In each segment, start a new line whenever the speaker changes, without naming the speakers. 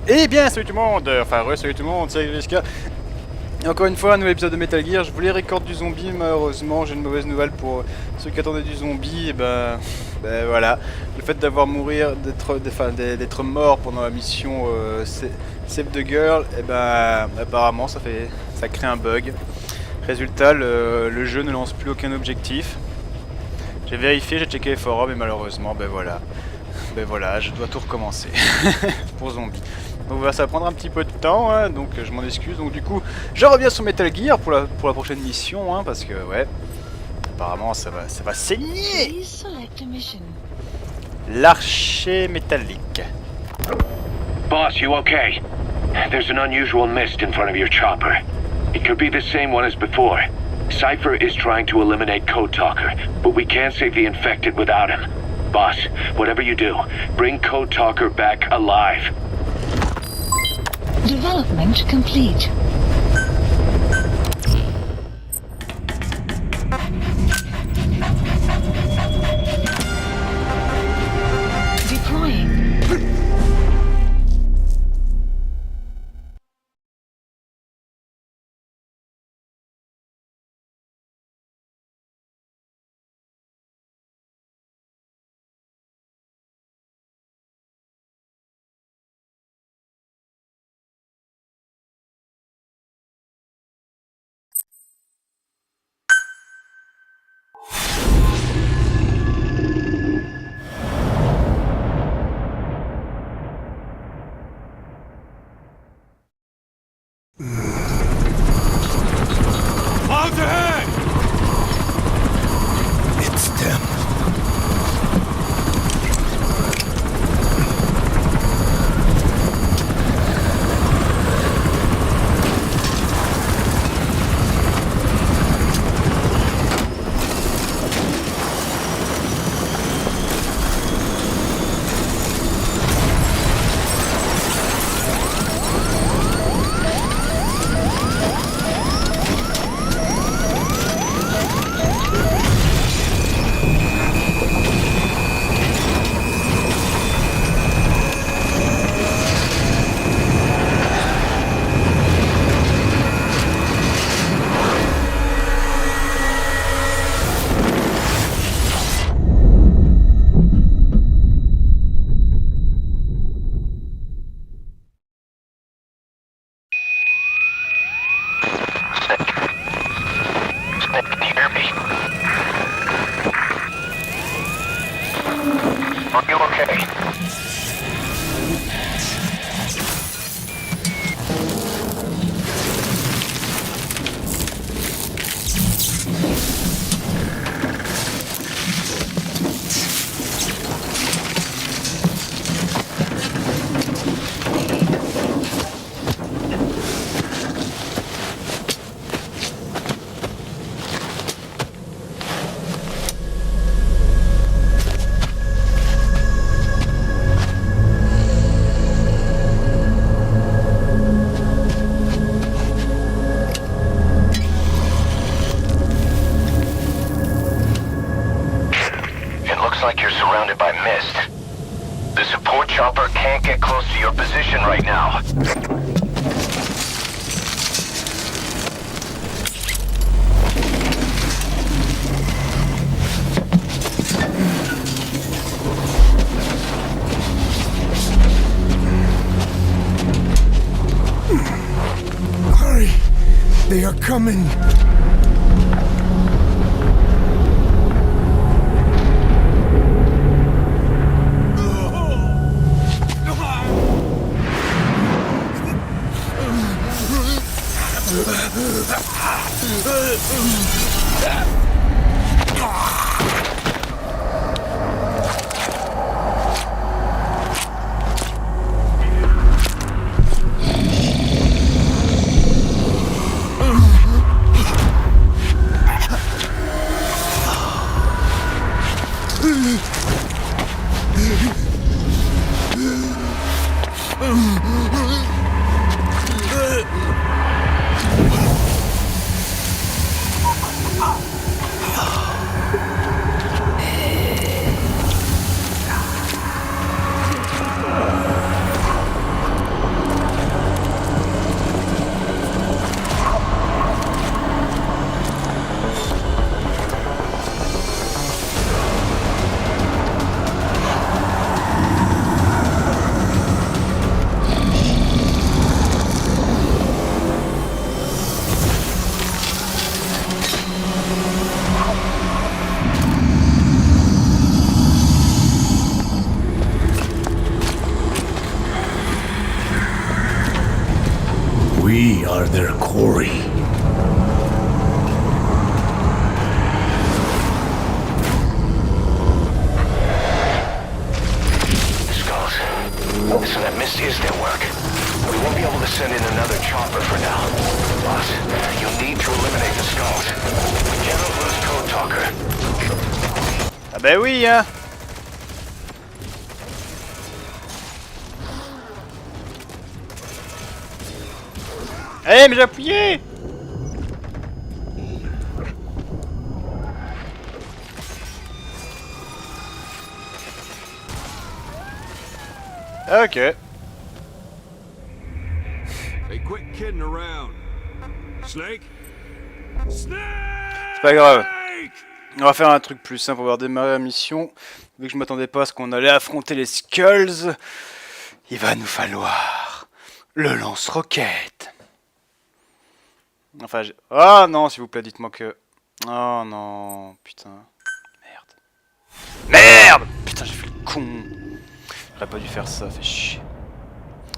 Eh bien, salut tout le monde, enfin salut tout le monde, c'est Griska. Et encore une fois, un nouvel épisode de Metal Gear. Je voulais record du zombie, malheureusement, j'ai une mauvaise nouvelle pour ceux qui attendaient du zombie. Et ben voilà, le fait d'avoir mourir, d'être mort pendant la mission Save the Girl, et ben apparemment ça crée un bug. Résultat, le jeu ne lance plus aucun objectif. J'ai vérifié, j'ai checké les forums et malheureusement, ben voilà, je dois tout recommencer pour zombie. Donc voilà, ça va prendre un petit peu de temps, hein, donc je m'en excuse. Donc du coup, je reviens sur Metal Gear pour la prochaine mission, hein, parce que ouais, apparemment ça va saigner. L'archer métallique.
Boss, you okay? There's an unusual mist in front of your chopper. It could be the same one as before. Cypher is trying to eliminate Code Talker, but we can't save the infected without him. Boss, whatever you do, bring Code Talker back alive.
Development complete. Deploying.
Clouds ahead! It's them.
Are you okay? Like you're surrounded by mist. The support chopper can't get close to your position right now.
Hurry! They are coming! are their quarry.
Skulls. Listen, that Misty is their work. We won't be able to send in another chopper for now. Boss, you need to eliminate the Skulls. We cannot lose Code Talker.
Ah bah oui, hein. Eh mais j'ai appuyé. Ok.
Hey, quit kidding around. Snake? Snake!
C'est pas grave. On va faire un truc plus simple, on va redémarrer la mission. Vu que je m'attendais pas à ce qu'on allait affronter les Skulls, il va nous falloir le lance-roquette. Enfin, oh non, s'il vous plaît, dites-moi que... Oh non, putain. Merde. Merde! Putain, j'ai fait le con. J'aurais pas dû faire ça, fait chier.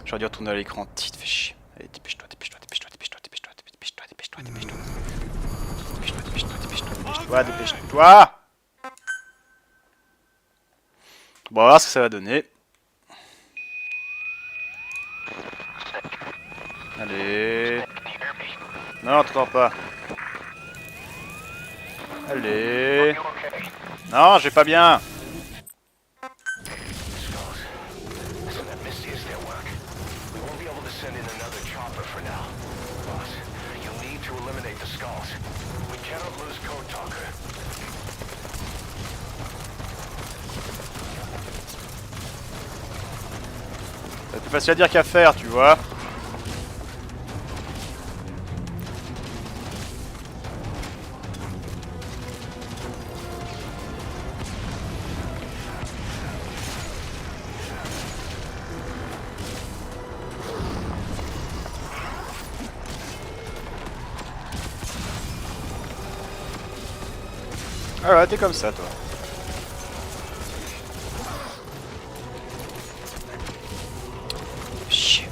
J'aurais dû retourner à l'écran titre, fait chier. Allez, dépêche-toi, dépêche-toi, dépêche-toi, dépêche-toi, dépêche-toi, dépêche-toi, dépêche-toi, dépêche-toi. Dépêche-toi, dépêche-toi, dépêche-toi, dépêche-toi, dépêche-toi. Bon, on va voir ce que ça va donner. Allez. Non, t'entends pas. Allez. Non, j'ai pas bien.
Listen, that Misty is their work. We won't be able to send in another chopper for now. Boss, you need to eliminate the Skulls. We cannot lose Code Talker.
C'est plus facile à dire qu'à faire, tu vois. Ah ouais, t'es comme ça, toi. Chier.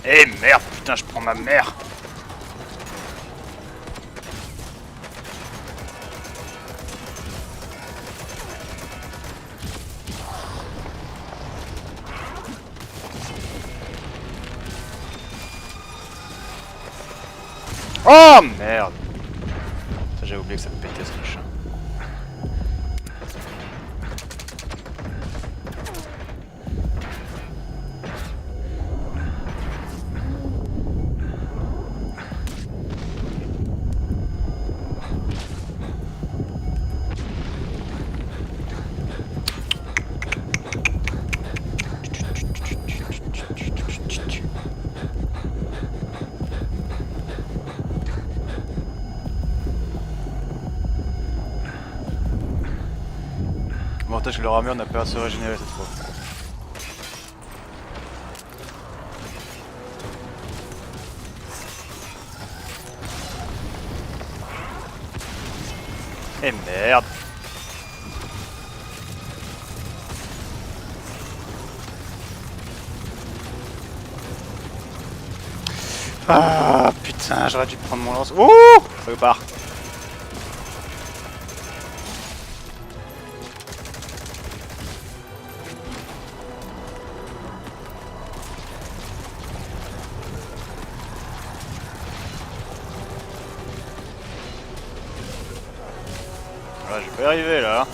Eh merde, putain, je prends ma mère. Oh merde! Ça, j'ai oublié que ça me pétait ce machin. L'avantage que leur armure n'a pas à se régénérer cette fois. Et merde! Ah putain, j'aurais dû prendre mon lance. Ouh! Ça repart. Voilà, je vais pas y arriver là.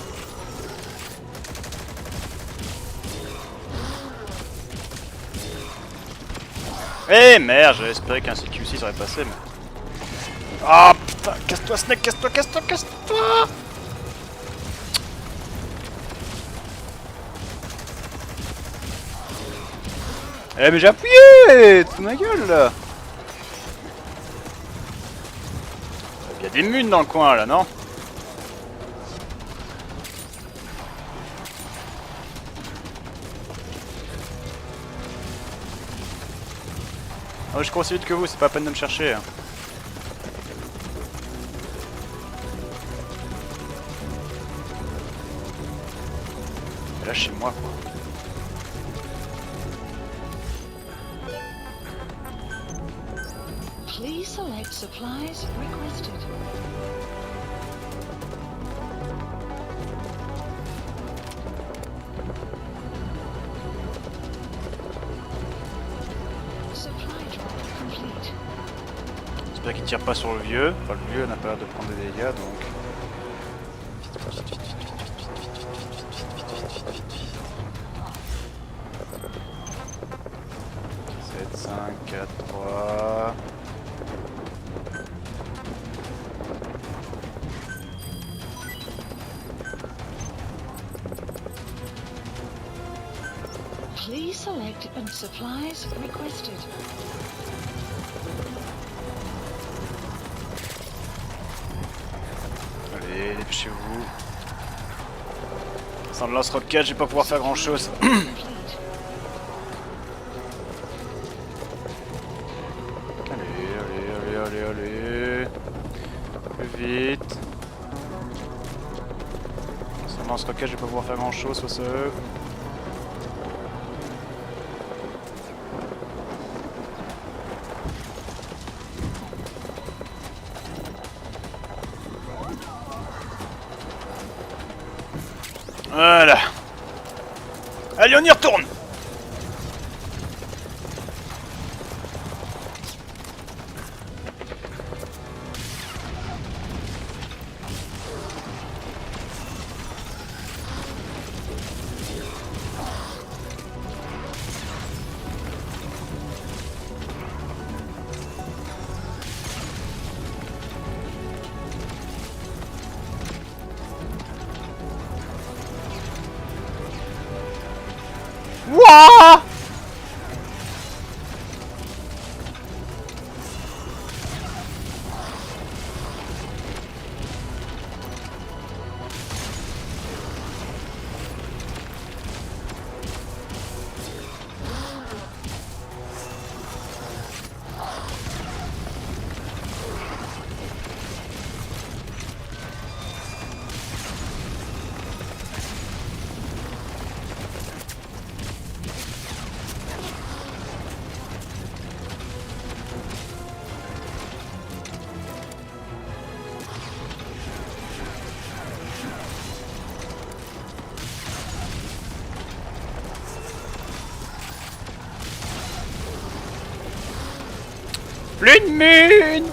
Eh merde, j'avais espéré qu'un CQ6 aurait passé, mais... Ah putain, casse-toi Snake, casse-toi, casse-toi, casse-toi! Eh mais j'ai appuyé! Tout ma gueule là! Il y a des munes dans le coin là, non? Ah, je cours aussi vite que vous, c'est pas la peine de me chercher. Hein. Lâchez-moi quoi.
Please select supplies requested. Supply drop complete.
J'espère qu'il tire pas sur le vieux. Enfin, le vieux n'a pas l'air de prendre des dégâts donc. 7, 5, 4, 3.
Please select and supplies requested.
Allez, dépêchez-vous. Sans le lance-roquette, je vais pas pouvoir faire grand chose.
Complete.
Allez. Plus vite. Sans le lance-roquette, je vais pas pouvoir faire grand chose face à eux. Voilà. Allez, on y retourne. Wouah! Plus de mine!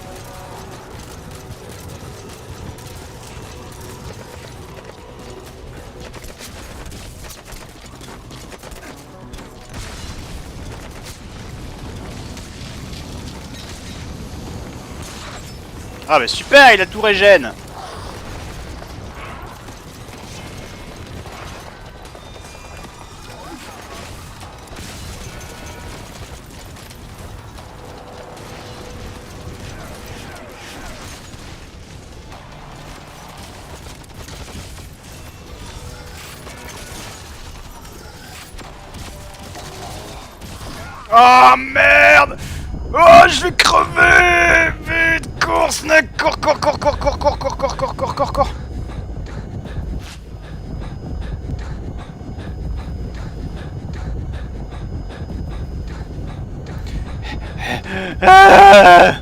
Ah bah super, il a tout régène! Oh merde! Oh, je vais crever! Vite, cours, Snake! Cours! Ah!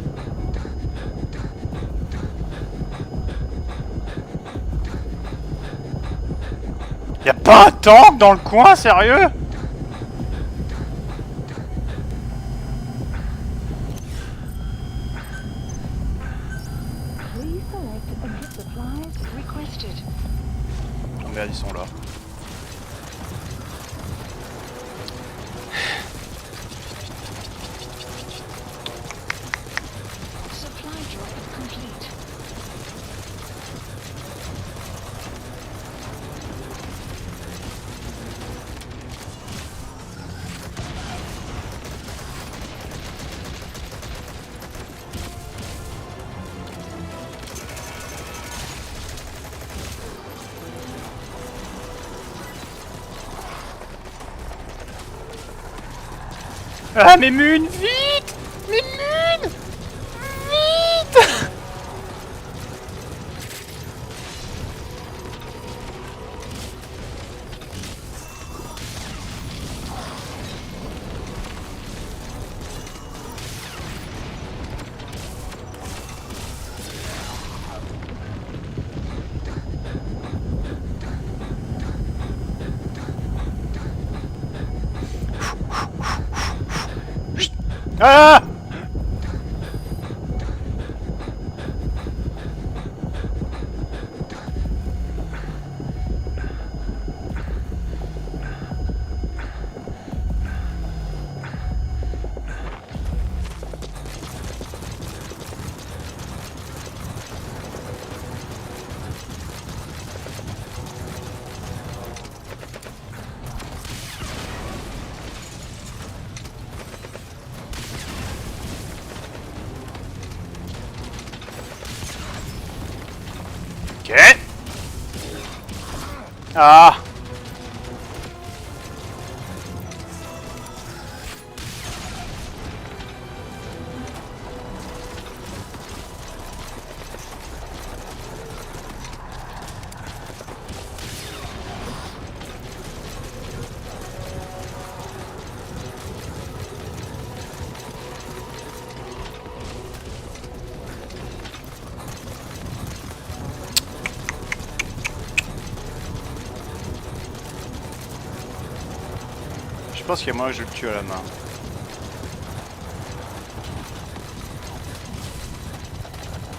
Y'a pas un tank dans le coin, sérieux?
Please select and supplies requested.
Oh merde, ils sont là.
Supply drop complete.
Ah, mais Mune, vite! Ah! Ok. Ah. Je pense qu'il y a moyen que je le tue à la main.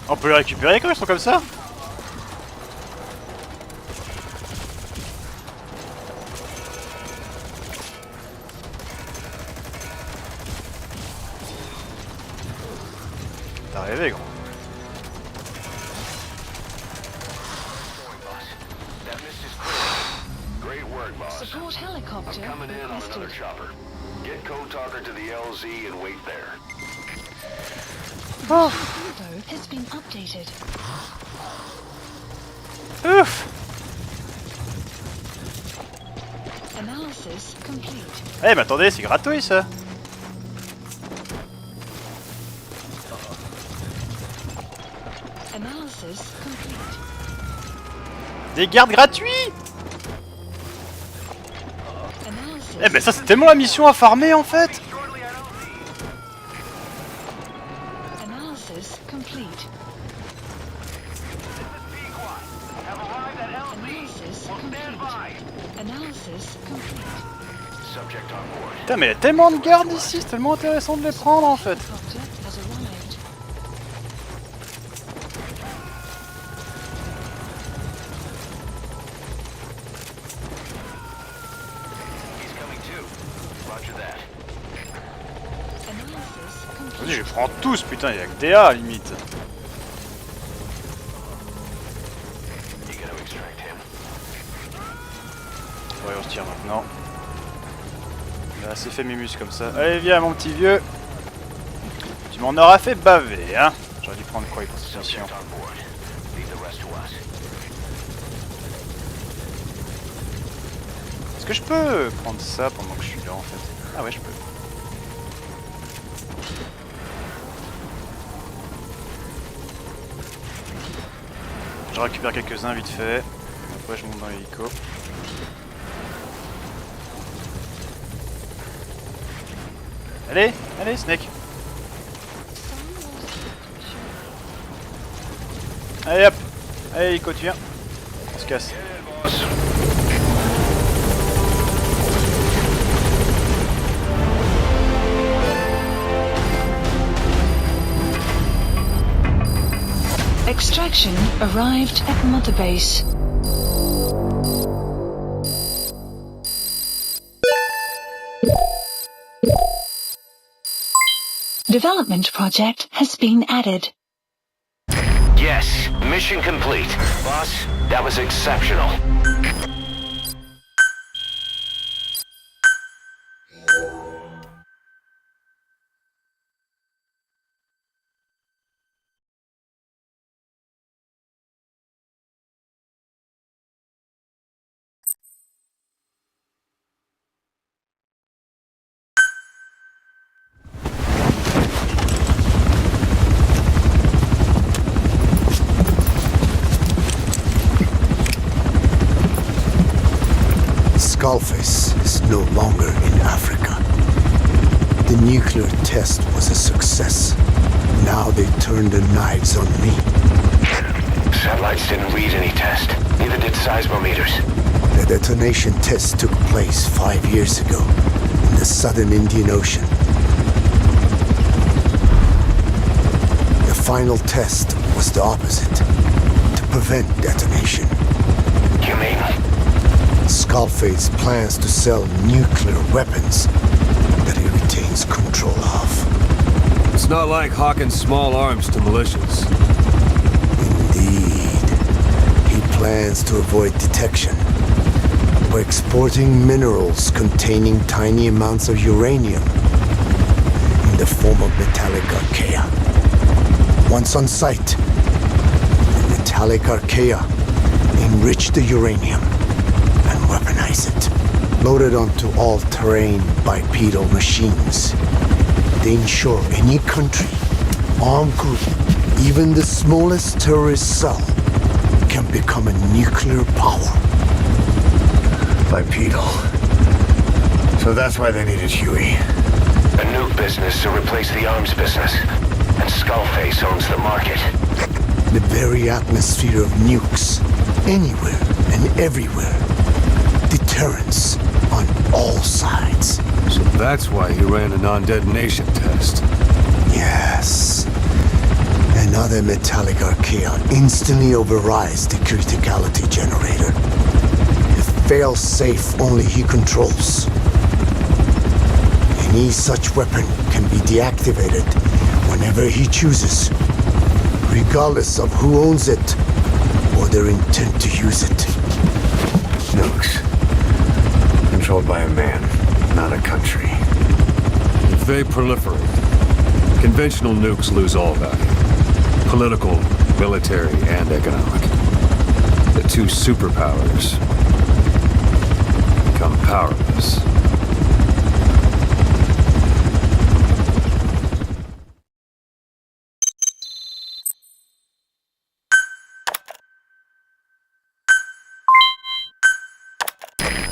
On peut les récupérer quand ils sont comme ça? T'es arrivé, gros.
Support helicopter
Coming in on another
requested.
chopper. Get Code Talker to the LZ and wait there.
Info has been updated.
Ouf.
Analysis complete.
Eh mais attendez, c'est gratuit ça.
Analysis complete.
Des gardes gratuits.
Analysis.
Eh ben ça c'est tellement la mission à farmer en fait.
Analysis complete. Analysis complete. Analysis complete.
Subject on board.
Putain mais il y a tellement de gardes ici, c'est tellement intéressant de les prendre en fait.
Helicopter has arrived.
He's coming too. Roger that.
Analysis complete.
Vas-y, je les prends tous, putain, il y a que des A limite.
You gotta extract him.
Ouais, on se tire maintenant. Il a assez fait Mimus comme ça. Allez, viens mon petit vieux. Tu m'en auras fait baver, hein. J'aurais dû prendre quoi, les constitutions.
Subject on board. Leave the rest to us.
Est-ce que je peux prendre ça pendant que je suis là en fait? Ah ouais, je peux. Je récupère quelques-uns vite fait. Après je monte dans l'hélico. Allez, allez Snake. Allez hop. Allez hélico, tu viens. On se casse.
Extraction arrived at Mother Base. Development project has been added.
Yes, mission complete. Boss, that was exceptional.
Skullface is no longer in Africa. The nuclear test was a success. Now they turned their knives on me.
Satellites didn't read any test. Neither did seismometers.
The detonation test took place 5 years ago in the southern Indian Ocean. final test was the opposite, to prevent detonation.
You mean?
Skullface plans to sell nuclear weapons that he retains control of.
It's not like hawking small arms to militias.
Indeed. He plans to avoid detection by exporting minerals containing tiny amounts of uranium in the form of metallic archaea. Once on site, the metallic archaea enrich the uranium and weaponize it. Loaded onto all-terrain bipedal machines, they ensure any country, armed group, even the smallest terrorist cell, can become a nuclear power.
Bipedal. So that's why they needed Huey. A nuke business to replace the arms business. And Skullface owns the market.
The very atmosphere of nukes, anywhere and everywhere. Deterrence on all sides.
So that's why he ran a non-detonation test.
Yes. Another metallic archaea instantly overrides the criticality generator. A fail-safe only he controls. Any such weapon can be deactivated whenever he chooses, regardless of who owns it or their intent to use it.
Nukes. Controlled by a man, not a country.
If they proliferate, conventional nukes lose all value. Political, military, and economic. The two superpowers become powerless.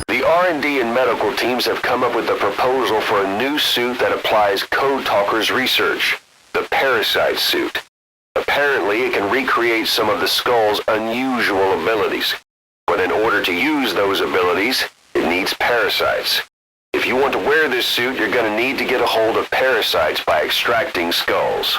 The R&D and medical teams have come up with a proposal for a new suit that applies Code Talker's research, the Parasite suit. Apparently, it can recreate some of the Skull's unusual abilities. But in order to use those abilities, it needs parasites. If you want to wear this suit, you're going to need to get a hold of parasites by extracting skulls.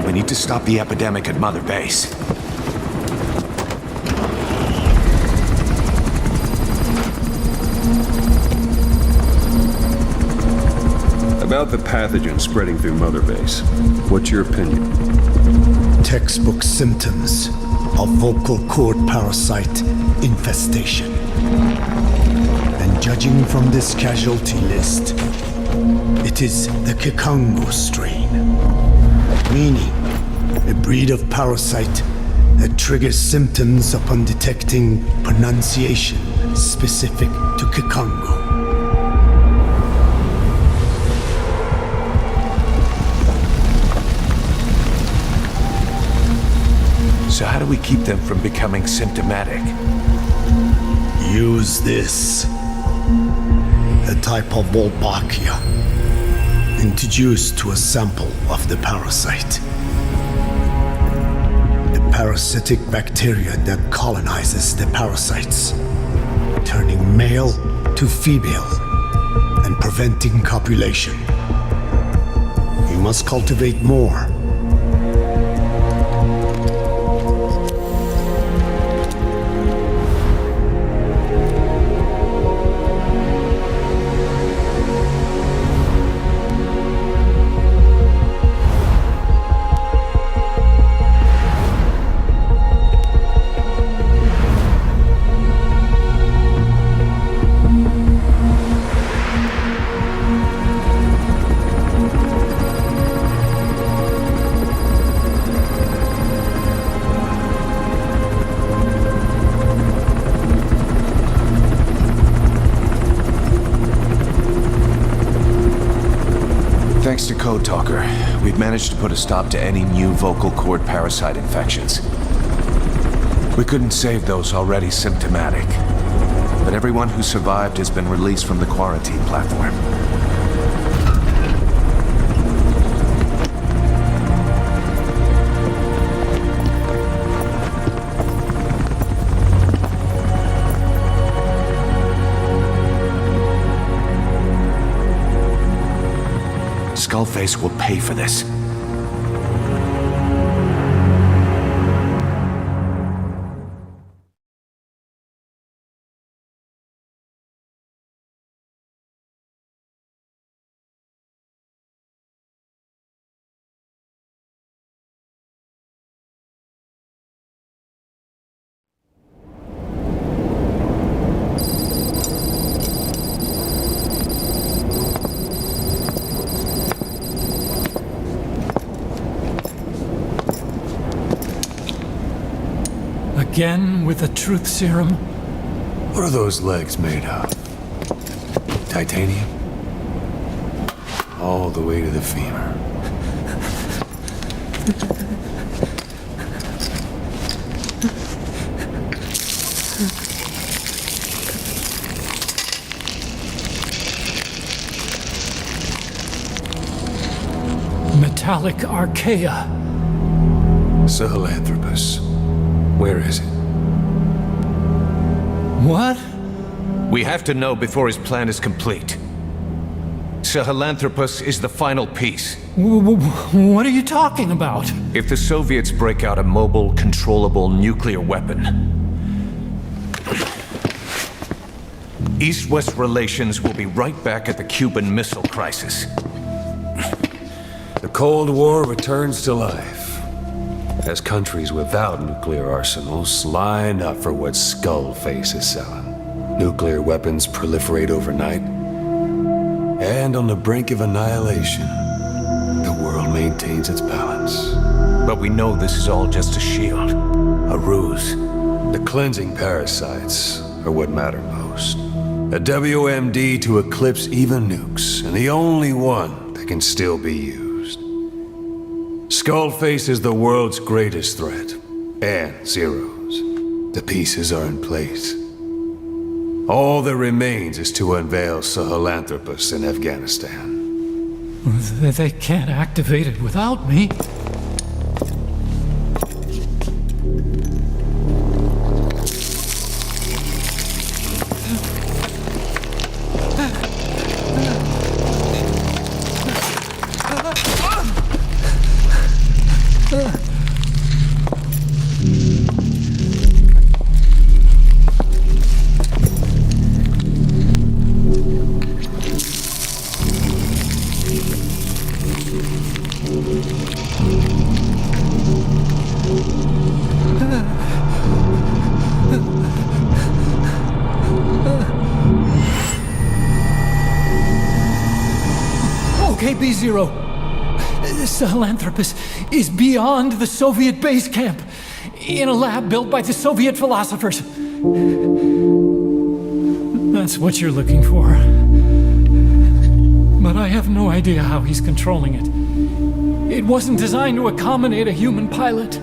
We need to stop the epidemic at Mother Base.
About the pathogen spreading through Mother Base, what's your opinion?
Textbook symptoms of vocal cord parasite infestation. And judging from this casualty list, it is the Kikongo strain. Meaning, a breed of parasite that triggers symptoms upon detecting pronunciation specific to Kikongo.
So how do we keep them from becoming symptomatic?
Use this. A type of Wolbachia, introduced to a sample of the parasite. The parasitic bacteria that colonizes the parasites, turning male to female and preventing copulation. You must cultivate more.
Code Talker, we've managed to put a stop to any new vocal cord parasite infections. We couldn't save those already symptomatic, but everyone who survived has been released from the quarantine platform. Skullface will pay for this.
Again with the truth serum?
What are those legs made of? Titanium? All the way to the femur.
Metallic archaea.
Sahelanthropus. Where is it?
What?
We have to know before his plan is complete. Sahelanthropus is the final piece.
What are you talking about?
If the Soviets break out a mobile, controllable nuclear weapon, East-West relations will be right back at the Cuban Missile Crisis.
The Cold War returns to life as countries without nuclear arsenals line up for what Skullface is selling. Nuclear weapons proliferate overnight, and on the brink of annihilation, the world maintains its balance.
But we know this is all just a shield, a ruse.
The cleansing parasites are what matter most. A WMD to eclipse even nukes, and the only one that can still be used. Skullface is the world's greatest threat, and Zero's. The pieces are in place. All that remains is to unveil Sahelanthropus in Afghanistan.
They can't activate it without me. Okay, B-Zero. Sahelanthropus is beyond the Soviet base camp, in a lab built by the Soviet philosophers. That's what you're looking for. But I have no idea how he's controlling it. It wasn't designed to accommodate a human pilot.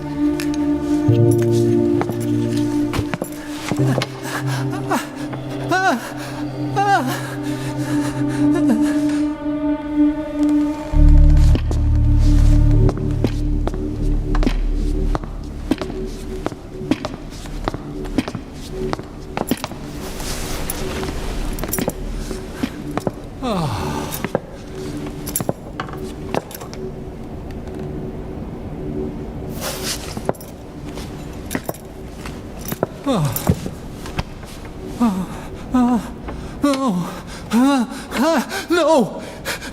No!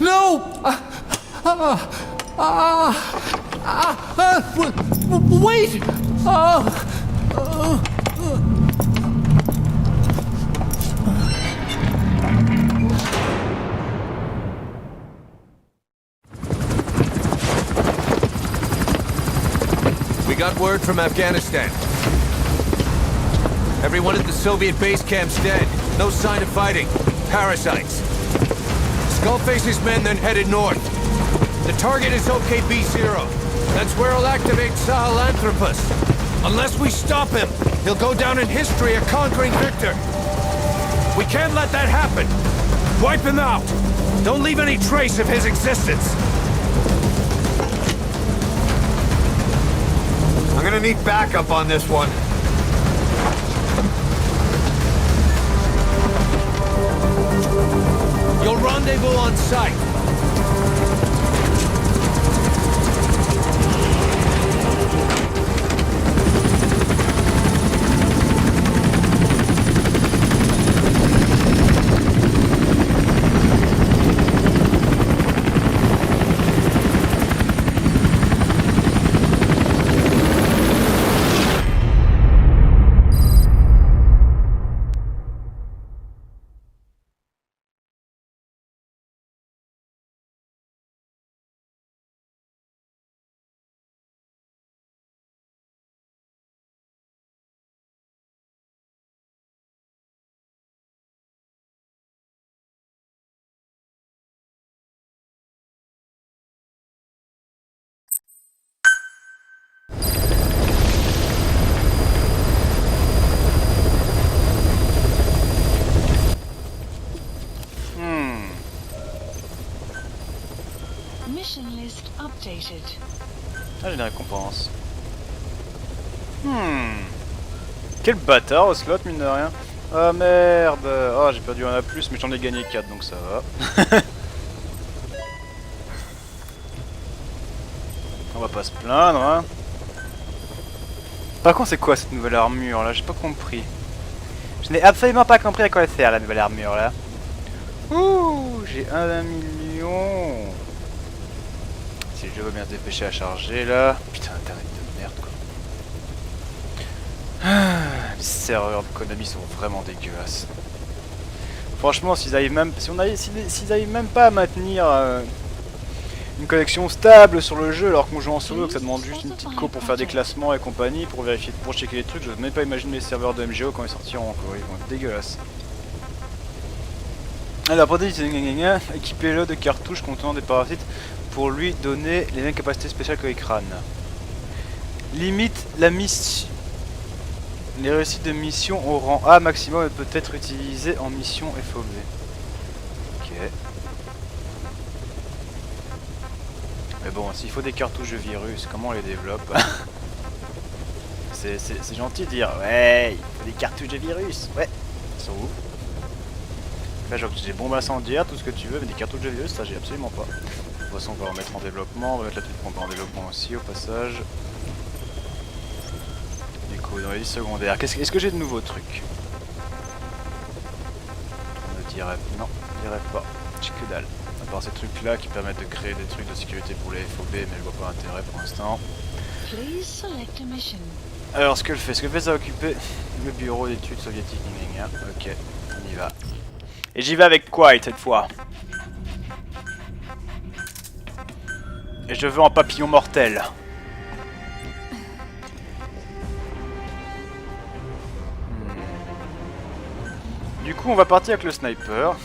No! Wait!
We got word from Afghanistan. Everyone at the Soviet base camp's dead. No sign of fighting. Parasites. Skullface's men then headed north. The target is OKB-0. That's where he'll activate Sahelanthropus. Unless we stop him, he'll go down in history a conquering victor. We can't let that happen. Wipe him out. Don't leave any trace of his existence.
I'm gonna need backup on this one.
You'll rendezvous on site.
Mission list updated.
Ah, j'ai des récompenses. Quel bâtard au slot, mine de rien. Ah merde. Oh, j'ai perdu un A+, mais j'en ai gagné 4, donc ça va. On va pas se plaindre, hein. Par contre, c'est quoi cette nouvelle armure, là? J'ai pas compris. Je n'ai absolument pas compris à quoi elle sert, la nouvelle armure, là. Ouh, j'ai 1 million. Si le jeu va bien se dépêcher à charger, là. Putain, internet de merde, quoi. Les serveurs de Konami sont vraiment dégueulasses. Franchement, s'ils arrivent même, s'ils arrivent même pas à maintenir une connexion stable sur le jeu, alors qu'on joue en solo, que ça demande juste une petite co pour faire des classements et compagnie, pour vérifier, pour checker les trucs, je n'ose même pas imaginer les serveurs de MGO quand ils sortiront, quoi. Ils vont être dégueulasses. Alors, pour dire, équipez-le de cartouches contenant des parasites pour lui donner les mêmes capacités spéciales que l'écran. Limite la mission. Les réussites de mission au rang A maximum peut être utilisées en mission FOB. Ok. Mais bon, s'il faut des cartouches de virus, comment on les développe? C'est gentil de dire, ouais, il faut des cartouches de virus. Ouais, ils sont où? Là, j'ai des bombes incendiaires, tout ce que tu veux, mais des cartouches de virus, ça j'ai absolument pas. De toute façon, on va en mettre en développement, on va mettre la petite pompe en développement aussi, au passage. Dans les 10 secondaires. Est-ce que j'ai de nouveaux trucs? On me dirait... Non, je dirais pas. J'ai que dalle. À part ces trucs là qui permettent de créer des trucs de sécurité pour les FOB, mais je vois pas l'intérêt pour l'instant. Alors ce que je fais, ça va occuper le bureau d'études soviétiques. Ok, on y va. Et j'y vais avec Quiet cette fois. Et je veux un papillon mortel. Du coup, on va partir avec le sniper.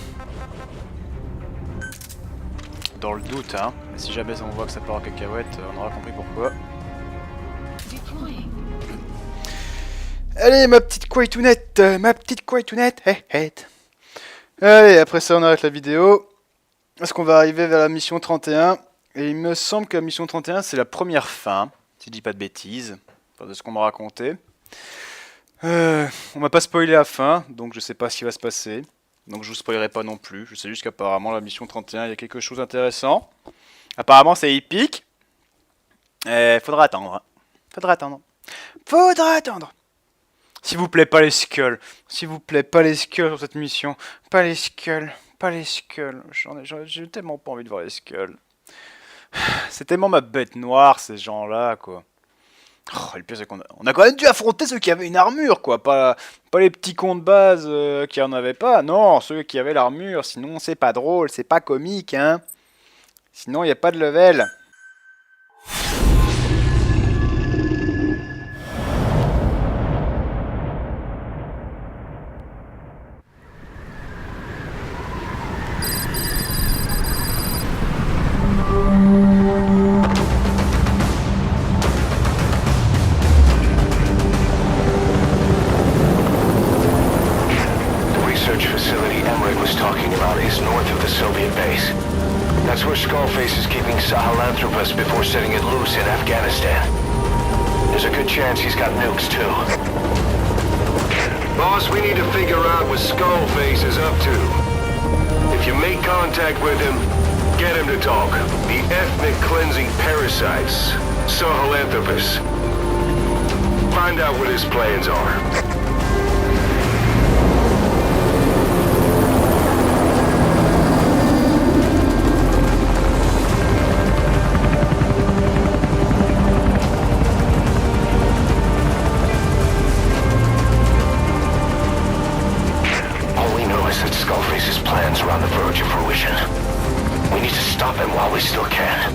Dans le doute, hein. Mais si jamais on voit que ça part en cacahuète, on aura compris pourquoi. Allez, ma petite Quaitounette, hey, hey. Allez, après ça, on arrête la vidéo. Parce qu'on va arriver vers la mission 31. Et il me semble que la mission 31, c'est la première fin. Si je dis pas de bêtises. Enfin, de ce qu'on m'a raconté. On m'a pas spoilé la fin, donc je sais pas ce qui va se passer. Donc je vous spoilerai pas non plus. Je sais juste qu'apparemment la mission 31, il y a quelque chose d'intéressant. Apparemment c'est épique. Faudra attendre. Faudra attendre. S'il vous plaît, pas les skulls. S'il vous plaît, pas les skulls sur cette mission. Pas les skulls. J'ai tellement pas envie de voir les skulls. C'est tellement ma bête noire, ces gens-là, quoi. Oh, le pire c'est qu'on a quand même dû affronter ceux qui avaient une armure, quoi. Pas les petits cons de base qui en avaient pas. Non, ceux qui avaient l'armure. Sinon c'est pas drôle, c'est pas comique, hein. Sinon il n'y a pas de level.
That's where Skullface is keeping Sahelanthropus before setting it loose in Afghanistan. There's a good chance he's got nukes, too.
Boss, we need to figure out what Skullface is up to. If you make contact with him, get him to talk. The ethnic cleansing parasites, Sahelanthropus. Find out what his plans are.
Skullface's plans are on the verge of fruition. We need to stop him while we still can.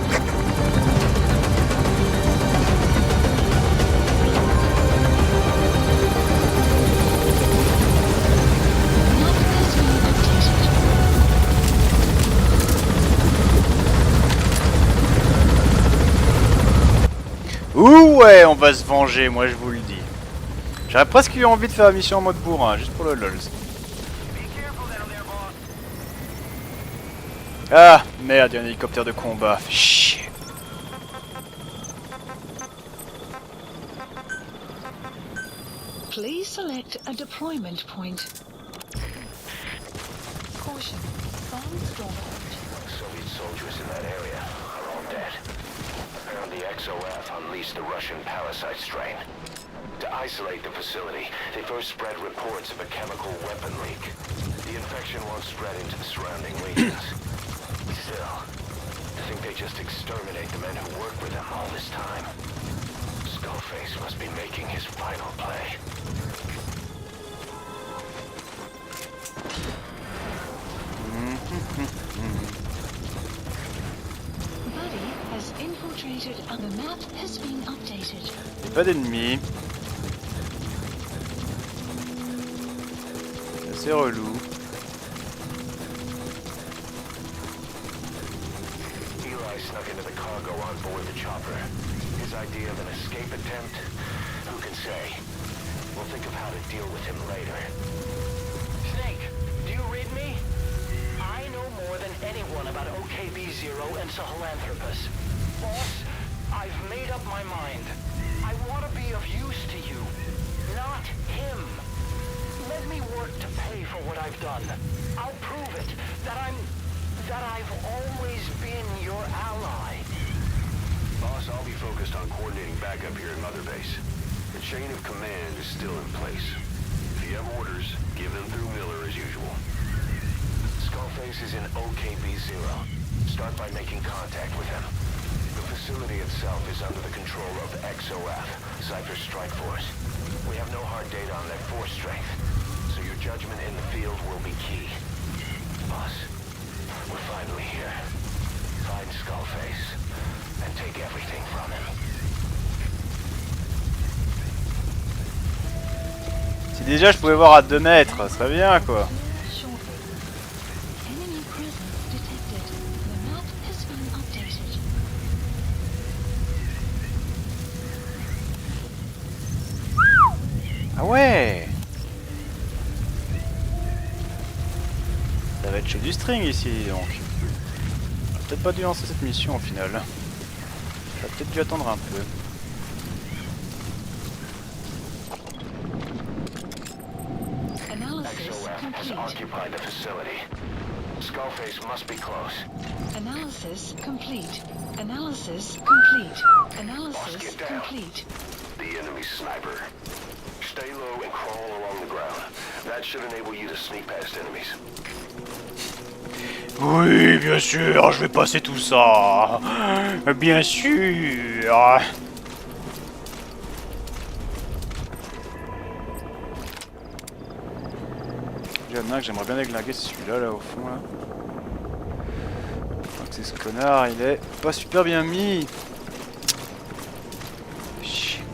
Ouh ouais, on va se venger, moi je vous le dis. J'aurais presque eu envie de faire la mission en mode bourrin, juste pour le lols. Ah merde, il y a un hélicoptère de combat, fait chier.
Please select a deployment point. Caution. Bomb storage.
Soviet soldiers in that area are all dead. Apparently XOF unleashed the Russian parasite strain. To isolate the facility, they first spread reports of a chemical weapon leak. The infection won't spread into the surrounding regions. Still, I think they just exterminate the men who work with them all this time. Skullface must be making his final play.
Buddy has infiltrated and the map has been updated.
Y'a pas d'ennemis. C'est relou.
Eli snuck into the cargo on board the chopper. His idea of an escape attempt? Who can say? We'll think of how to deal with him later.
Snake, do you read me? I know more than anyone about OKB-0 and Sahelanthropus. Boss, I've made up my mind. I want to be of use to you, not him. Let me work to pay for what I've done. I'll prove it, that I've always been your ally.
Boss, I'll be focused on coordinating backup here in Mother Base. The chain of command is still in place. If you have orders, give them through Miller as usual. Skullface is in OKB-0. Start by making contact with him. The facility itself is under the control of XOF, Cypher Strike Force. We have no hard data on their force strength, so your judgment in the field will be key. Boss, we're finally here. Find Skullface, and take everything from him.
Si déjà je pouvais voir à 2 mètres, ça serait bien quoi.
Enemy presence detected. The map has been updated.
Ah ouais. Ça va être chaud du string ici donc. J'aurais peut-être pas dû lancer cette mission au final. J'aurais peut-être dû attendre un peu.
XOF has occupied the facility. Skullface must be close.
Analysis complete. Analysis complete. Analysis complete.
The enemy sniper. Stay low and crawl along the ground. That should enable you to sneak past enemies.
Oui, bien sûr, je vais passer tout ça. Bien sûr. Il y en a un que j'aimerais bien déglinguer, c'est celui-là, là, au fond, là. Donc c'est ce connard, il est pas super bien mis. Chier.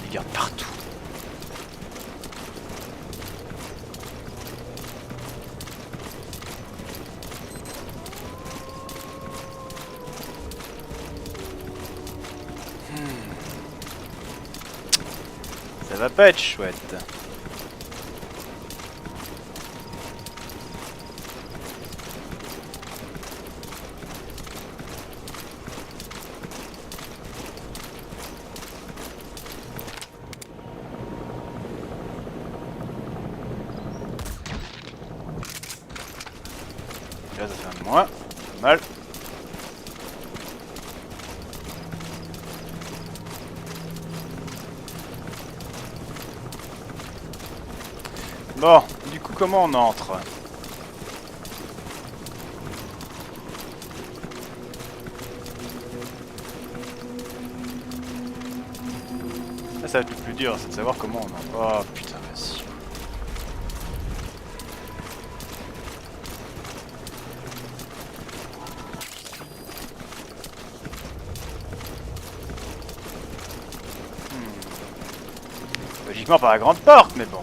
Il garde partout. Ça va pas être chouette. Déjà ça fait un de moins. Pas mal. Bon, du coup comment on entre? Ça va être le plus dur, c'est de savoir comment on entre. Oh putain, vas-y. Logiquement par la grande porte, mais bon.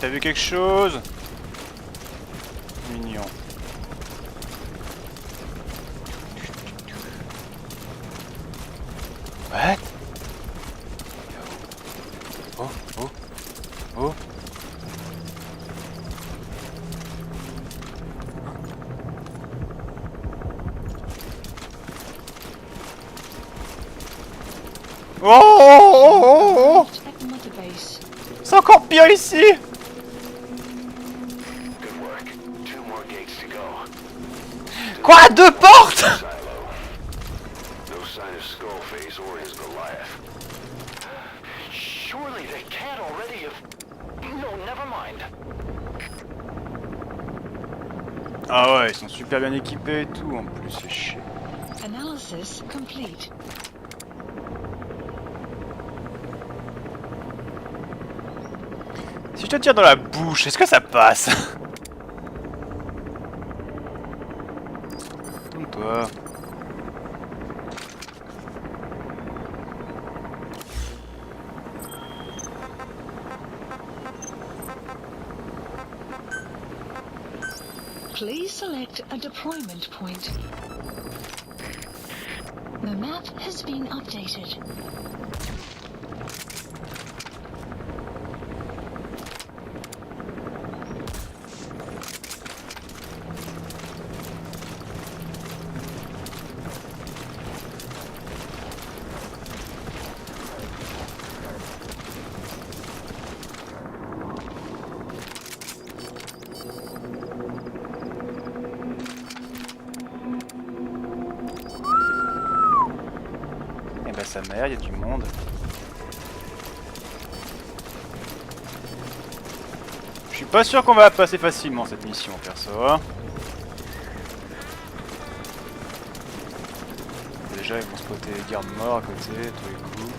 T'as vu quelque chose? Mignon. What? Oh, oh, oh. Oh, oh, oh, oh.
At Mother Base.
C'est encore pire ici. Quoi? Deux portes?
No sign of Skullface or his Goliath.
Surely they can't already have... No, never mind.
Ah ouais, ils sont super bien équipés et tout en plus, c'est chier.
Analysis complete.
Si je te tire dans la bouche, est-ce que ça passe? Tourne-toi.
Please select a deployment point. The map has been updated.
Eh ben sa mère, il y a du monde. Je suis pas sûr qu'on va la passer facilement cette mission perso. Déjà ils vont spotter les gardes morts à côté, tous les coups.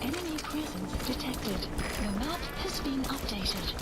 Enemy presence detected. The map has been updated.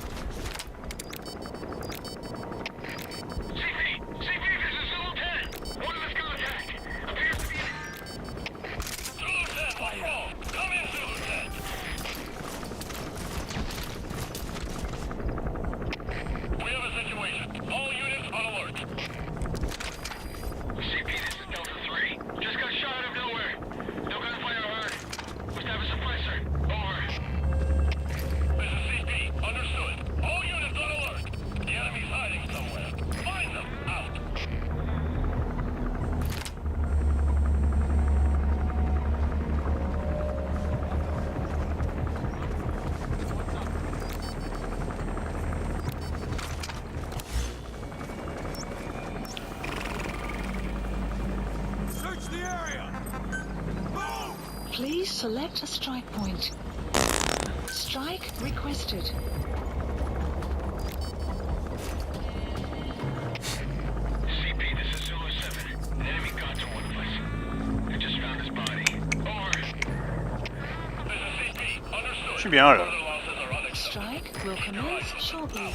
Please select a strike point. Strike requested.
CP, this is Zulu 7. An enemy got to one of us. I just found his body. Over. This is CP. Understood.
Je suis bien là.
Strike will commence shortly.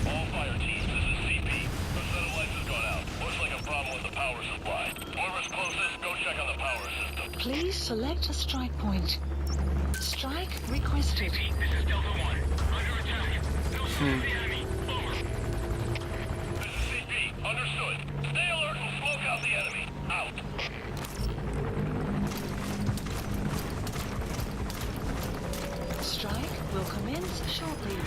All fire teams, this is CP.
select a strike point. Strike requested. Strike will commence shortly.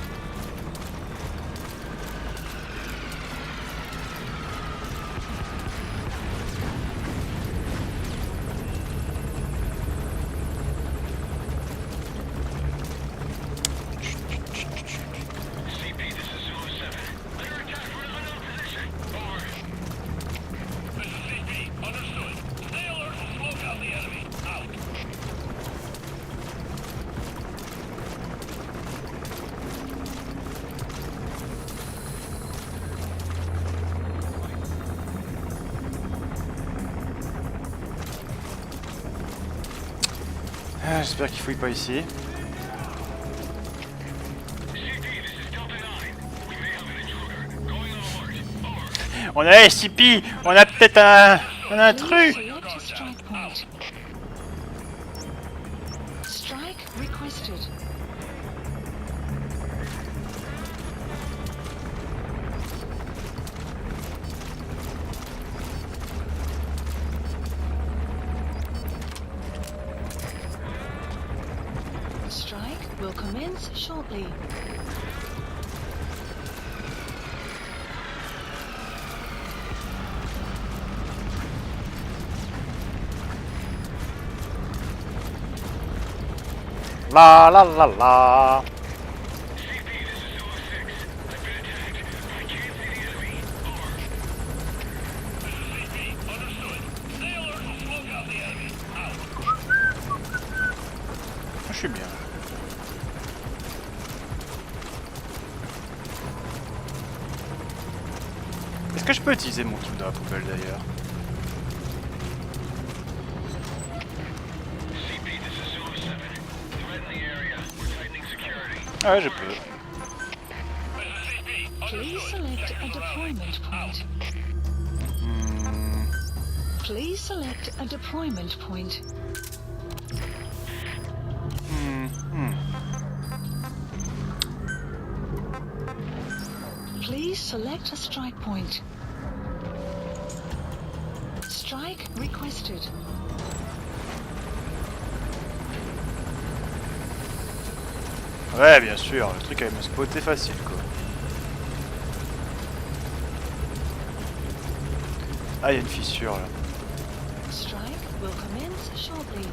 Ah, j'espère qu'il fouille pas ici. On a SCP, on a peut-être un intrus.
Select a strike point. Strike requested. Strike will commence shortly.
La la la la. Je suis bien. Est-ce que je peux utiliser mon truc dans la poubelle d'ailleurs? Ah ouais, je peux.
Please select a deployment point. Please select a deployment point. Please select a strike point. Strike requested.
Ouais, bien sûr, le truc avec me spotter facile quoi. Ah, il y a une fissure là.
Strike will commence shortly.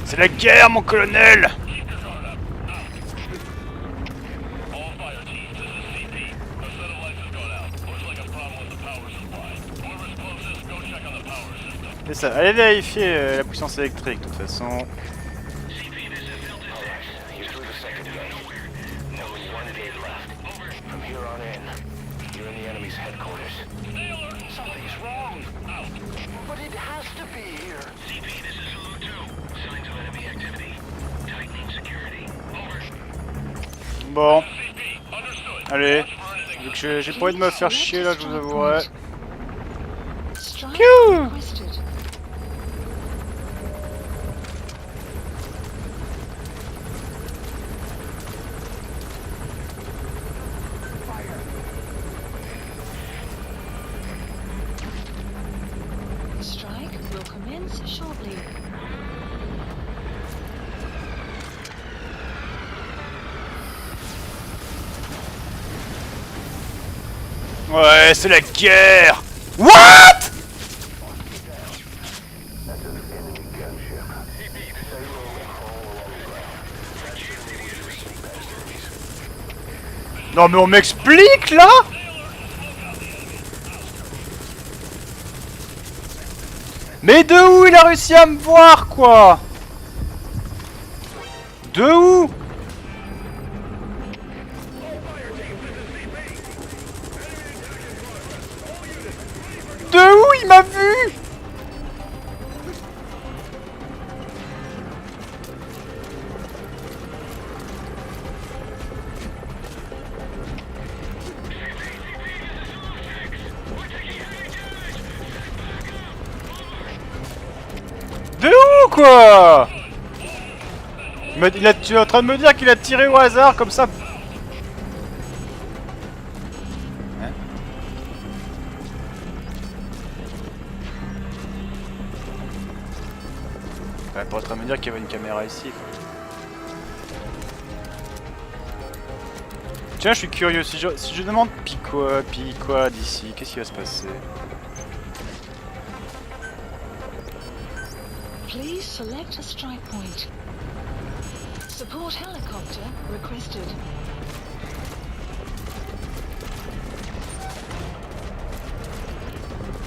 C'est la guerre, mon colonel! C'est ça, allez vérifier la puissance électrique de toute façon. Bon. Allez. Vu que j'ai pas envie de me faire chier là, je vous avouerai. Piou!
Strike will commence shortly.
Ouais, c'est la guerre! What? Non mais on m'explique là? Mais de où il a réussi à me voir quoi? De où? De où il m'a vu? quoi? Tu es en train de me dire qu'il a tiré au hasard comme ça? Hein? Ouais, pas en train de me dire qu'il y avait une caméra ici, quoi. Tiens, je suis curieux, si je demande puis quoi d'ici, qu'est-ce qui va se passer?
Please select a strike point. Support helicopter requested.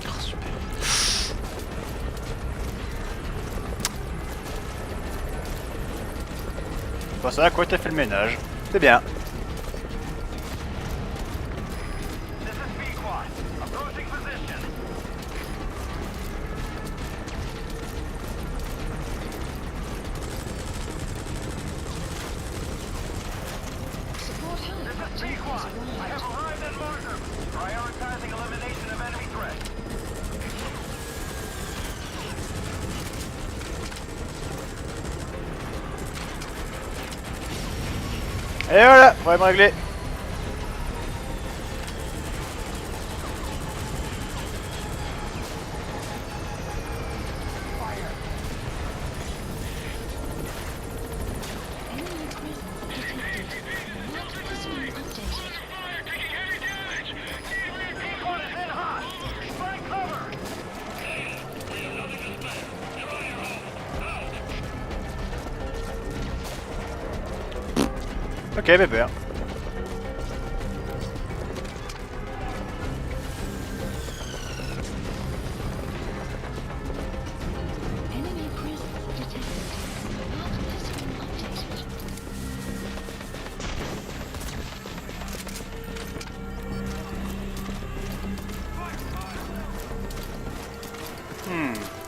Oh, super. Bon, ça va quoi, t'as fait le ménage. C'est bien.
Support helicopter has arrived.
Et voilà, problème réglé.
Enemy presence detected. Map has been updated.
Ok, pépère.
Enemy presence detected. Map has been updated.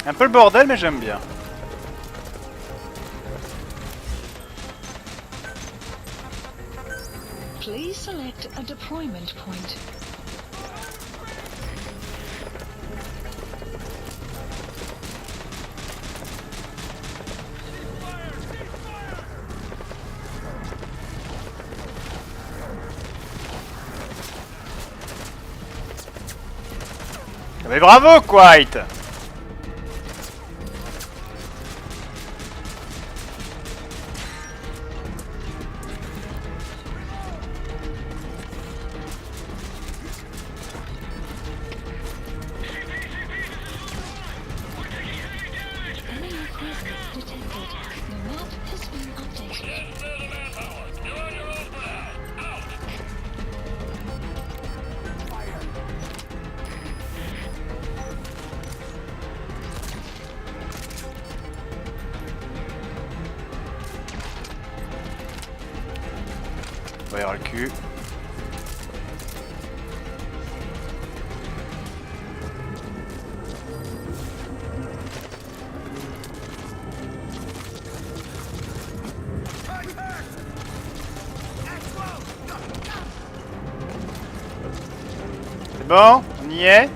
Un peu le bordel, mais j'aime bien.
Please select a deployment point.
Mais bravo, Quite!
Enemy presence detected. The map has been updated.
On va y avoir le cul. C'est bon? On y est?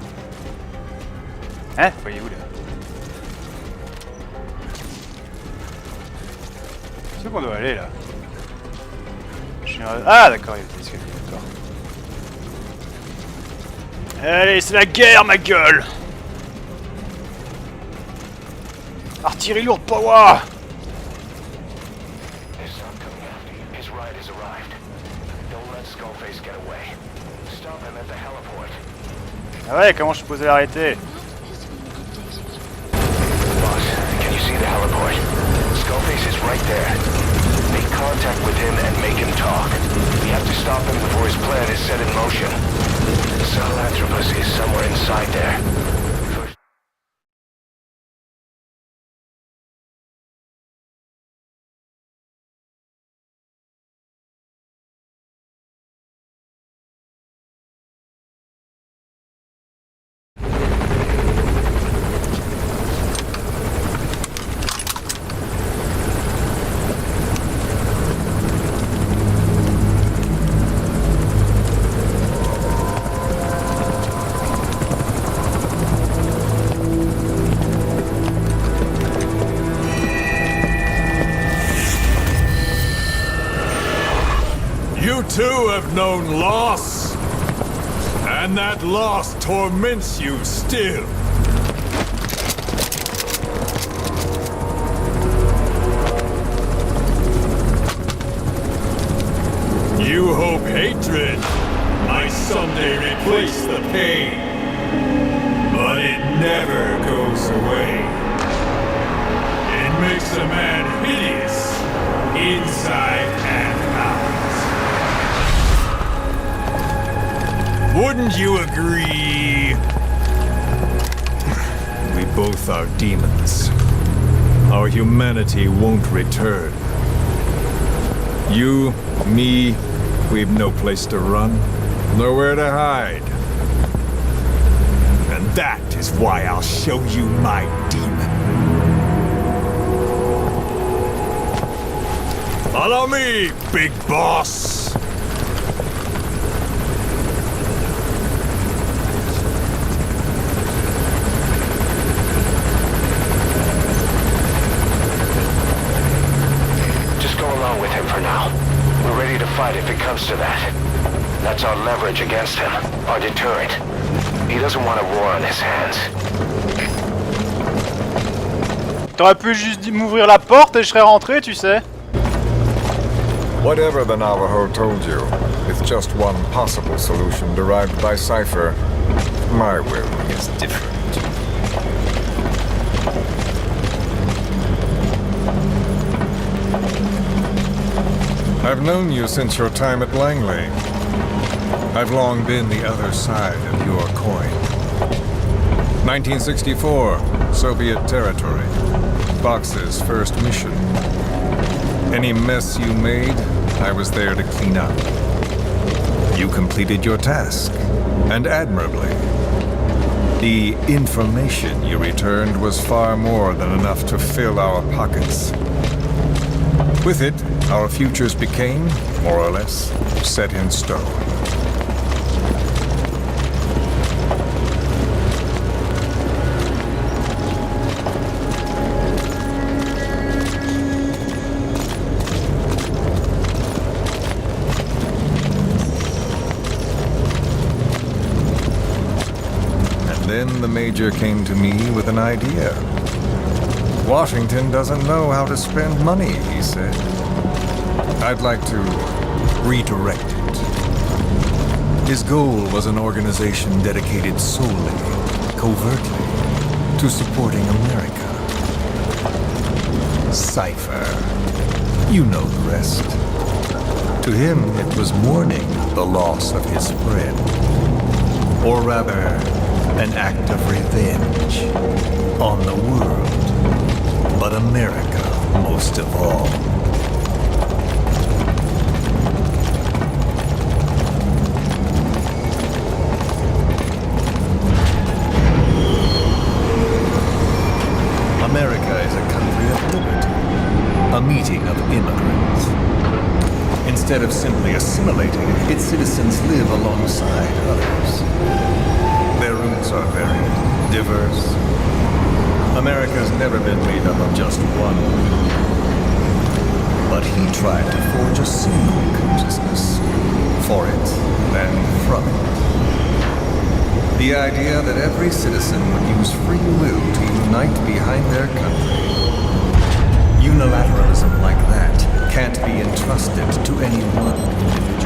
Hein? Voyez où là? C'est où qu'on doit aller là? Ah d'accord, il y a des escaliers, d'accord. Allez, c'est la guerre, ma gueule! Artillerie lourde power!
His son coming after you. His ride has arrived. Don't let Skullface get away. Stop him at the heliport.
Ah ouais, comment je suis supposé l'arrêter?
Boss, can you see the heliport? Skullface is right there. Make contact with him and make him talk. We have to stop him before his plan is set in motion. Sahelanthropus is somewhere inside there.
too have known loss. And that loss torments you still. You hope hatred might someday replace the pain. But it never goes away. It makes a man hideous, inside and out. Wouldn't you agree? We both are demons. Our humanity won't return. You, me, we've no place to run, nowhere to hide. And that is why I'll show you my demon. Follow me, big boss!
Just go along with him for now. We're ready to fight if it comes to that. That's our leverage against him, our deterrent. He doesn't want a war on his hands.
T'aurais pu juste m'ouvrir la porte et je serais rentré, tu sais.
Whatever the Navajo told you, it's just one possible solution derived by Cypher. My will is different. I've known you since your time at Langley. I've long been the other side of your coin. 1964, Soviet territory. Box's first mission. Any mess you made, I was there to clean up. You completed your task, and admirably. The information you returned was far more than enough to fill our pockets. With it, our futures became, more or less, set in stone. Then the Major came to me with an idea. Washington doesn't know how to spend money, he said. I'd like to redirect it. His goal was an organization dedicated solely, covertly, to supporting America. Cypher. You know the rest. To him, it was mourning the loss of his friend. Or rather, an act of revenge on the world, but America most of all. America is a country of liberty, a meeting of immigrants. Instead of simply assimilating, its citizens live alongside others. Their roots are varied, diverse. America's never been made up of just one. But he tried to forge a single consciousness for it and from it. The idea that every citizen would use free will to unite behind their country. Unilateralism like that can't be entrusted to any one individual.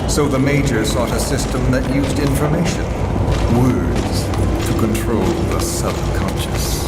So the Major sought a system that used information, words, to control the subconscious.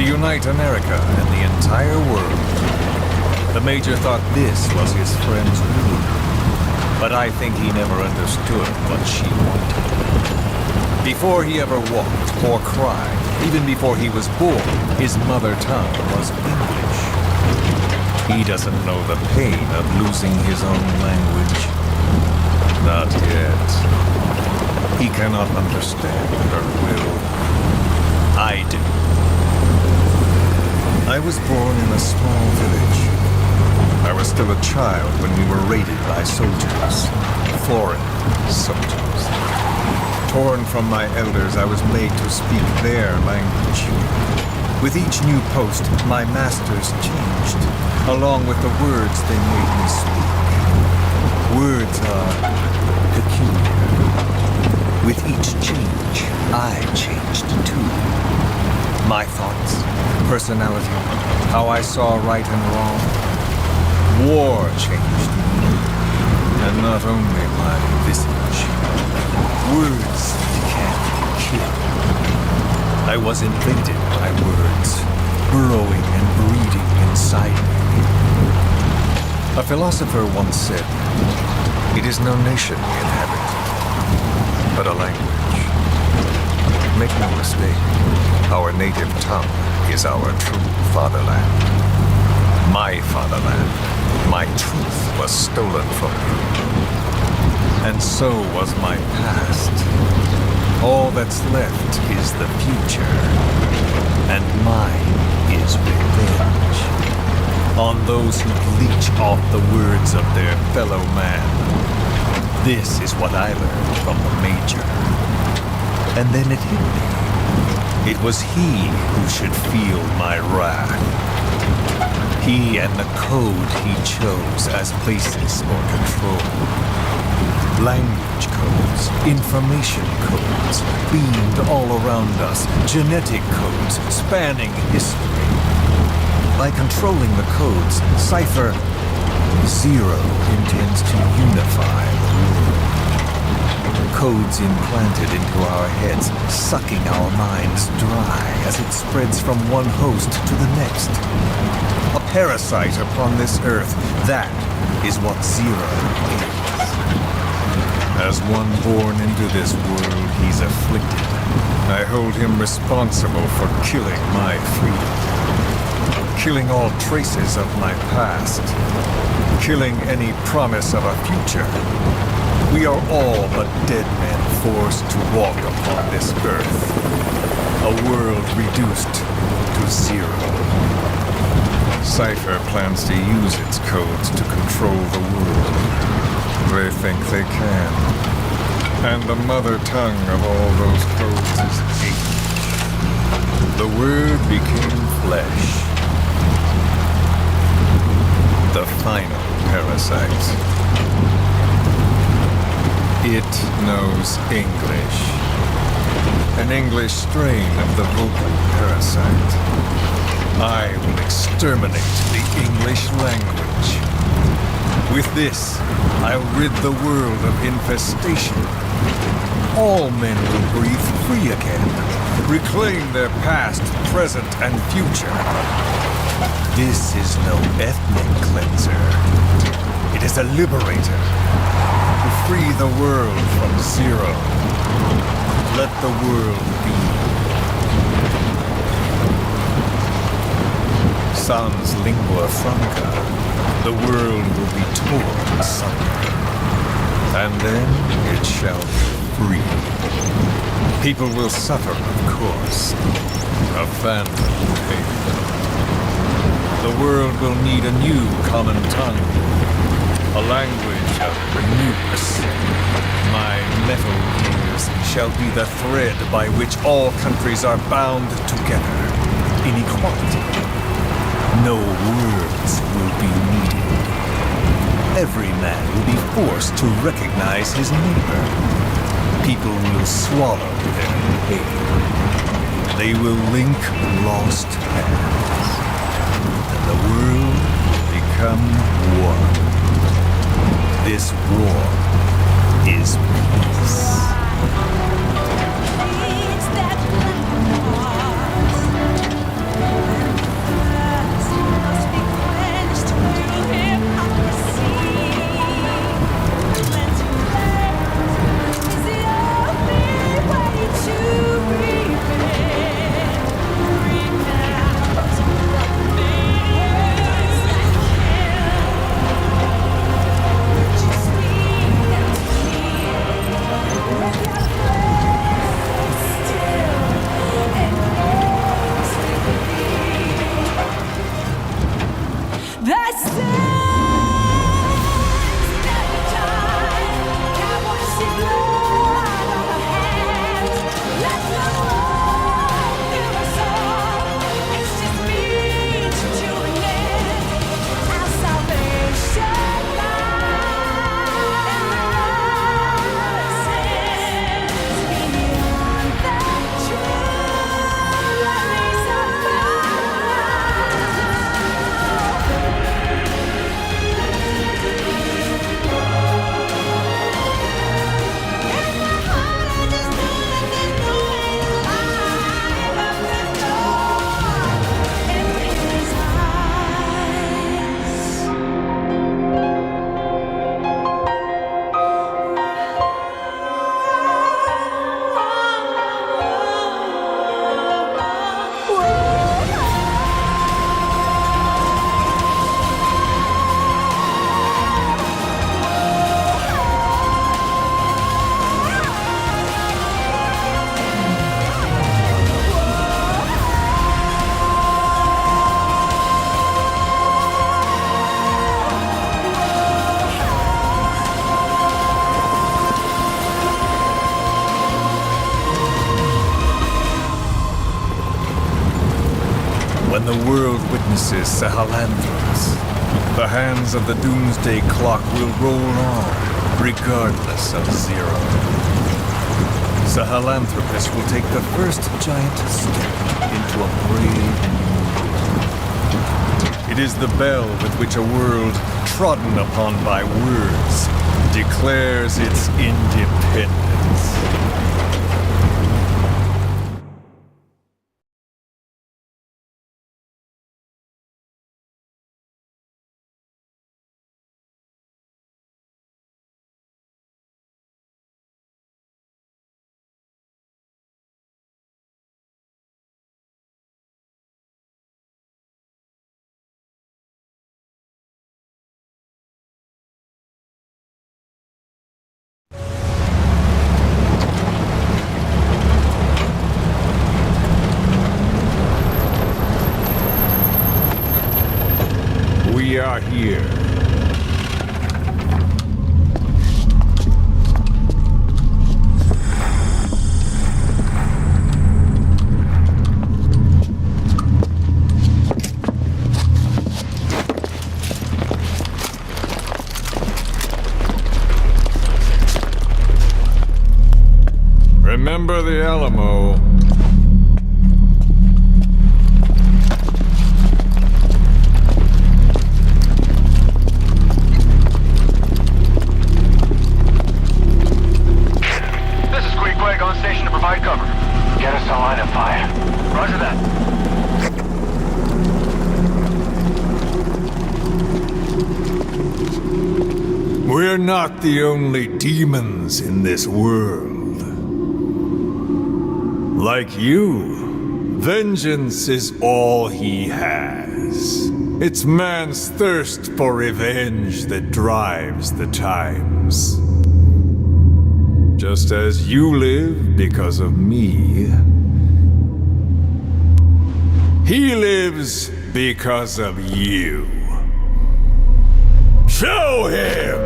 Unite America and the entire world. The Major thought this was his friend's ruin. But I think he never understood what she wanted. Before he ever walked or cried, even before he was born, his mother tongue was English. He doesn't know the pain of losing his own language. Not yet. He cannot understand her will. I do. I was born in a small village. I was still a child when we were raided by soldiers. Foreign soldiers. Torn from my elders, I was made to speak their language. With each new post, my masters changed, along with the words they made me speak. Words are peculiar. With each change, I changed too. My thoughts, personality, how I saw right and wrong. War changed me, and not only my visage. Words can kill. I was invaded by words, burrowing and breeding inside me. A philosopher once said, "It is no nation we inhabit, but a language." Make no mistake, our native tongue is our true fatherland. My fatherland, my truth was stolen from me. And so was my past. All that's left is the future. And mine is revenge. On those who leech off the words of their fellow man. This is what I learned from the Major. And then it hit me. It was he who should feel my wrath. He and the code he chose as basis for control. Language codes, information codes, beamed all around us, genetic codes spanning history. By controlling the codes, Cypher Zero intends to unify the world. Codes implanted into our heads, sucking our minds dry as it spreads from one host to the next. A parasite upon this earth, that is what Zero is. As one born into this world, he's afflicted. I hold him responsible for killing my freedom. Killing all traces of my past. Killing any promise of a future. We are all but dead men forced to walk upon this earth. A world reduced to zero. Cypher plans to use its codes to control the world. They think they can. And the mother tongue of all those codes is hate. The Word became flesh. The final parasite. It knows English. An English strain of the vocal parasite. I will exterminate the English language. With this, I'll rid the world of infestation. All men will breathe free again, reclaim their past, present, and future. This is no ethnic cleanser. It is a liberator. To free the world from Zero. Let the world be. Sans lingua franca, the world will be torn asunder. And then it shall be free. People will suffer, of course. A phantom pain. The world will need a new common tongue. A language of newness. My metal ears shall be the thread by which all countries are bound together in equality. No words will be needed. Every man will be forced to recognize his neighbor. People will swallow their pain. They will link lost hands. And the world will become one. This war is peace.
Must be quenched.
when the world witnesses Sahelanthropus, the hands of the doomsday clock will roll on, regardless of Zero. Sahelanthropus will take the first giant step into a brave new. It is the bell with which a world trodden upon by words declares its independence. We are here. Remember the Alamo.
On station to provide cover. Get us a line of fire. Roger that.
We're not the only demons in this world. Like you, vengeance is all he has. It's man's thirst for revenge that drives the times. Just as you live because of me, he lives because of you. Show him!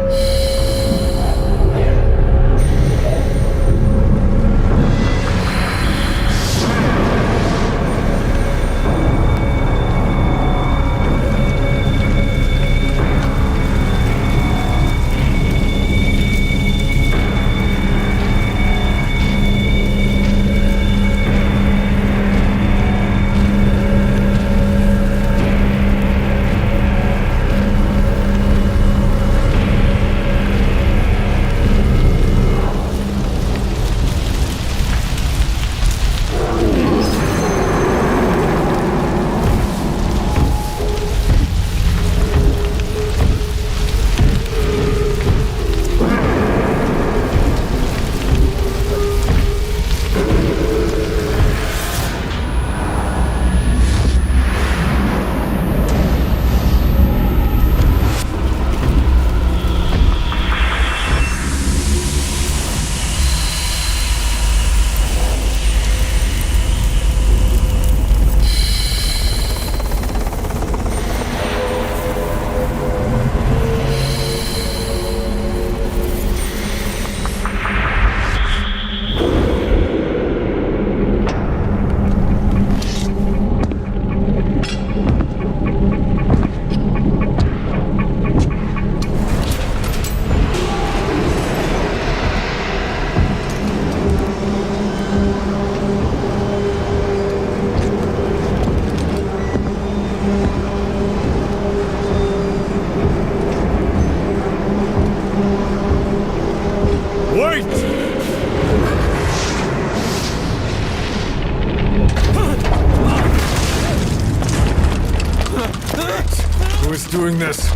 Who is doing this?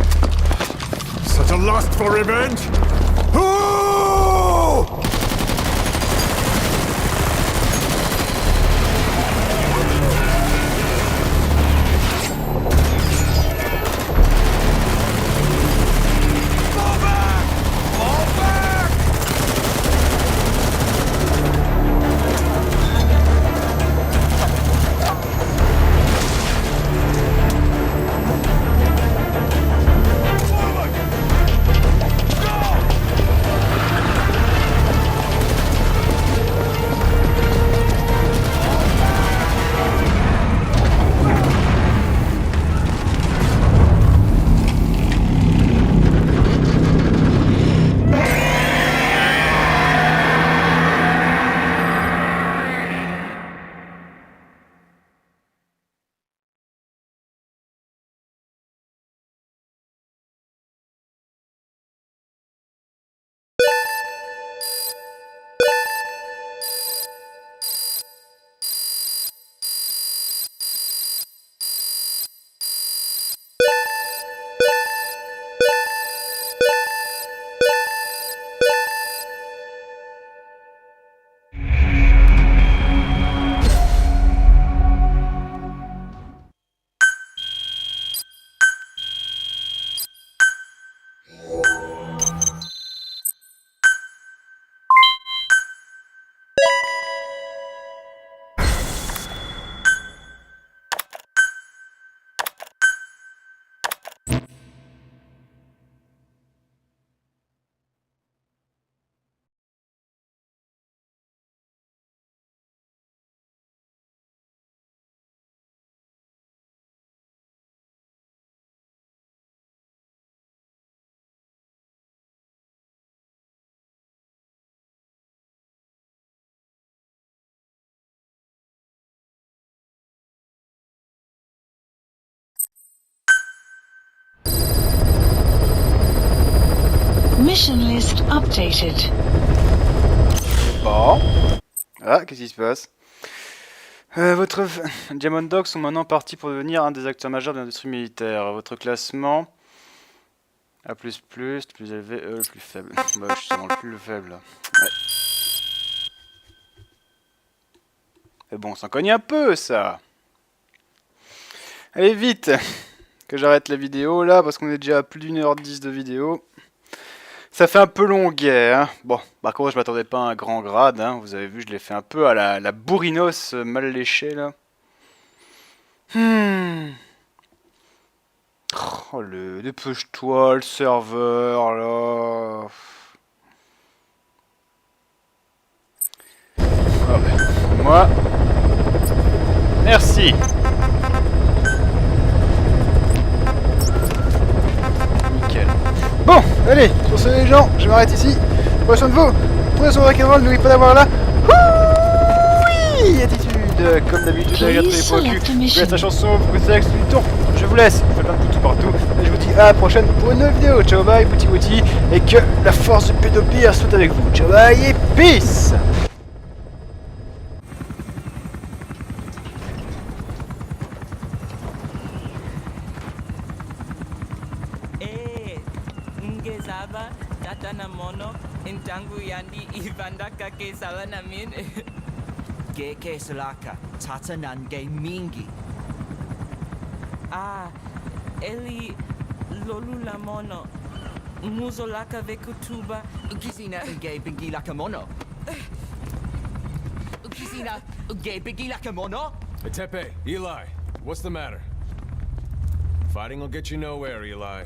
Such a lust for revenge? Who?
Go!
Mission list updated.
Bon. Ah, qu'est-ce qui se passe? Votre Diamond Dogs sont maintenant partis pour devenir un des acteurs majeurs de l'industrie militaire. Votre classement A++, le plus élevé, le plus faible. Bah, je suis sûrement le plus faible là. Ouais. Mais bon, on s'en cogne un peu ça. Allez vite, que j'arrête la vidéo là parce qu'on est déjà à plus d'1h10 de vidéo. Ça fait un peu longuet, hein. Bon, par contre je m'attendais pas à un grand grade, hein. Vous avez vu, je l'ai fait un peu à la bourrinos mal léchée là. Oh dépêche-toi, le serveur là. Oh, ben, moi. Merci. Nickel. Bon, allez, sur ce les gens, je m'arrête ici. Prenez soin de vous. Prenez soin de rock'n'roll, n'oubliez pas d'avoir là. Oui, attitude. Comme d'habitude, j'ai tous les points au cul. Je vous laisse la chanson, vous connaissez avec du ton. Je vous laisse. Faites plein de pouces partout. Et je vous dis à la prochaine pour une nouvelle vidéo. Ciao, bye, bouti bouti. Et que la force de Pédopire soit avec vous. Ciao, bye et peace.
Ngezaba tata na mono intangu yandi ivandaka ke sala na min
Geke salaka tata nange mingi.
Ah, eli lolu la mono muzolaka vekutuba
Ukisina nge bingi laka mono. Ukisina nge bingi laka mono.
Tepe, Eli, what's the matter? Fighting will get you nowhere, Eli.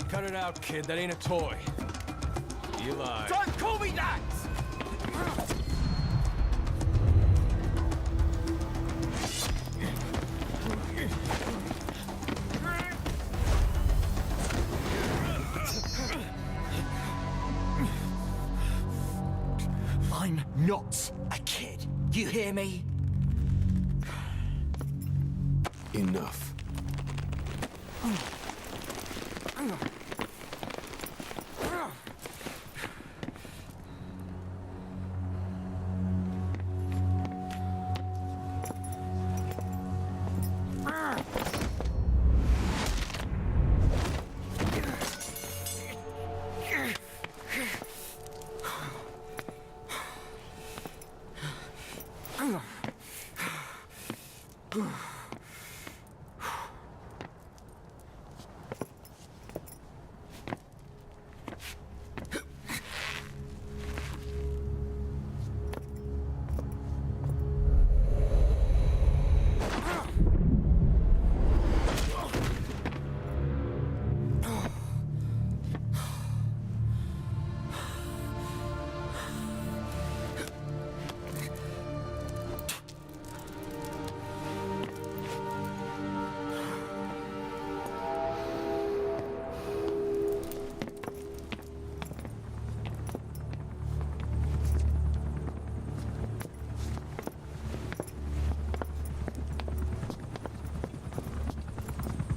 Cut it out, kid. That ain't a toy. Eli.
Don't call me that! I'm not a kid. You hear me?
Enough.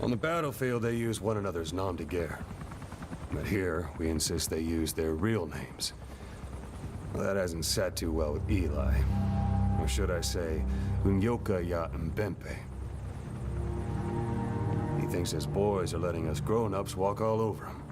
On the battlefield, they use one another's nom de guerre. But here, we insist they use their real names. Well, that hasn't sat too well with Eli. Or should I say, Unyoka ya Mbempe. He thinks his boys are letting us grown-ups walk all over him.